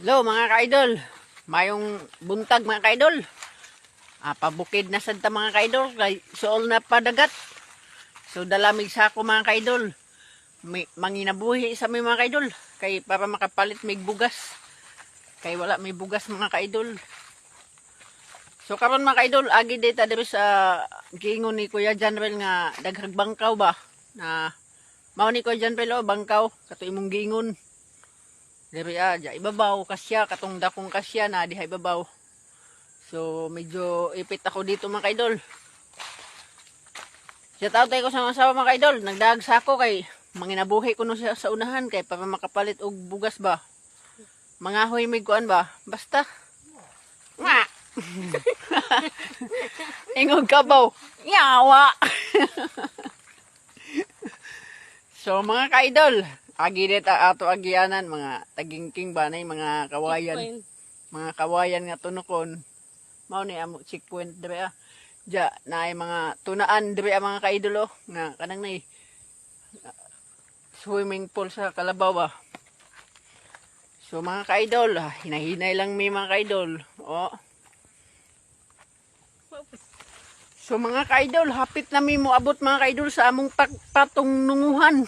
Hello mga ka-idol, mayong buntag mga ka-idol. Pabukid na sad ta mga ka-idol, kay suol na padagat. So dalamig sa ako mga ka-idol. Manginabuhi sa may mga ka-idol, kay para makapalit may bugas. Kay wala may bugas mga ka-idol. So karon mga ka-idol, agi data diri sa giingon ni Kuya Janrel nga daghang bangkaw ba na mao ni Kuya Janrel bangkaw kato imong giingon. Diri ja ibabaw kasya katong dakong kasya na diha ibabaw. So medyo ipit ako dito mga kaidol. Shout out tayo ko sa mga asawa mga kaidol. Nagdaag sa ako kay manginabuhi ko no siya sa unahan kay para makapalit og bugas ba. Mangahoy mig kuan ba. Basta. Nga. Ingog kabaw. Yawa. So mga kaidol, agi dita ato agianan mga tagingking ba nay mga kawayan. Mga kawayan nga tunokon. Mao ni amo checkpoint dire ja naay mga tunaan dire mga kaidolo nga kanang nay swimming pool sa Kalabaw ba. So mga kaidol, hinahinay lang mi mga kaidol. Oh. So mga kaidol, hapit na mi mo abot mga kaidol sa among patong nunguhan.